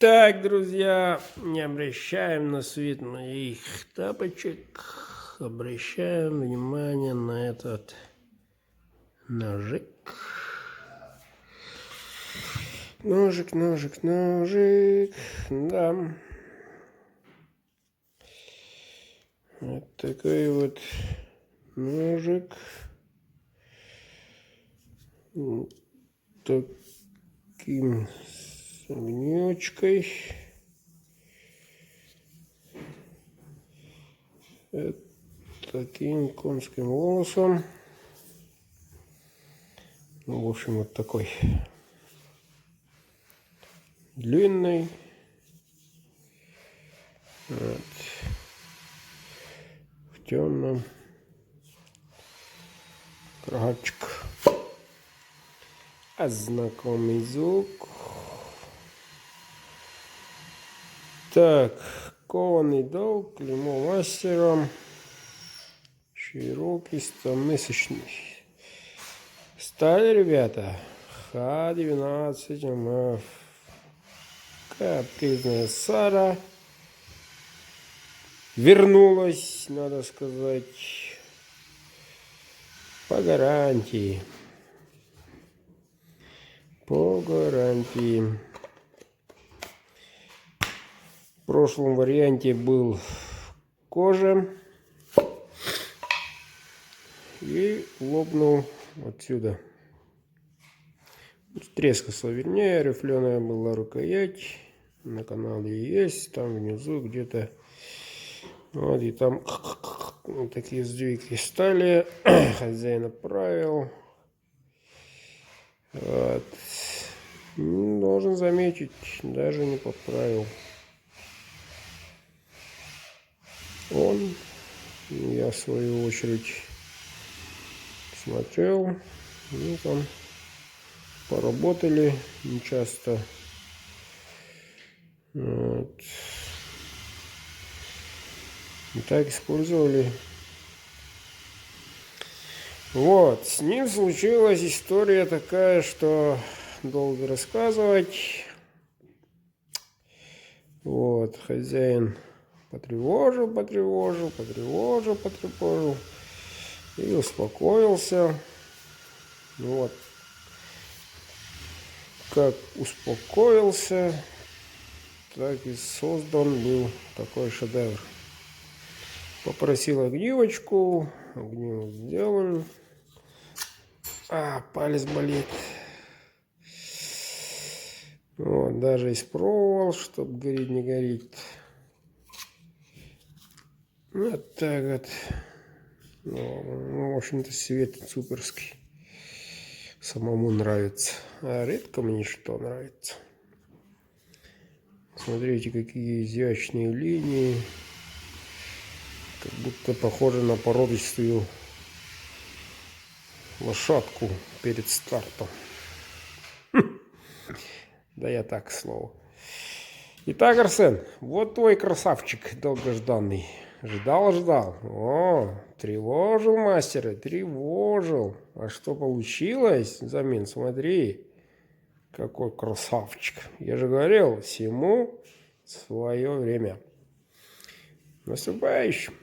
Так, друзья, не обращаем на свет моих тапочек, обращаем внимание на этот ножик. Ножик, да. Вот такой вот ножик. Вот таким с огнёчкой. Таким конским волосом. Ну, в общем, вот такой длинный. Вот. В темном. Крагачик. А знакомый звук. Так, кованый долг, клеймо мастером. Широкий, 100-мысочный. Сталь, ребята. Х-12 МФ. Капризная Сара. Вернулась, надо сказать, по гарантии. По гарантии. В прошлом варианте был кожа. И лопнул отсюда. Трескался, вернее, рифленая была рукоять. На канале есть, там внизу где-то. Вот, и там вот такие сдвиги стали. Хозяин отправил. Вот. Должен заметить, даже не поправил. Он, я в свою очередь смотрел, ну там поработали нечасто. Вот. И так использовали. Вот, с ним случилась история такая, что долго рассказывать. Вот, хозяин потревожил и успокоился. Вот. Как успокоился, так и создан был такой шедевр. Попросил огнивочку, огнивок сделали. Палец болит. Вот, даже испробовал, чтобы гореть, не гореть. Вот так вот. Ну, в общем-то, свет суперский. Самому нравится. А редко мне что нравится. Смотрите, какие изящные линии. Как будто похоже на породистую лошадку перед стартом. Да я так, к слову. Итак, Арсен, вот твой красавчик долгожданный. Ждал. О, тревожил мастера, тревожил. А что получилось взамен? Смотри, какой красавчик. Я же говорил, всему свое время. Наступающим.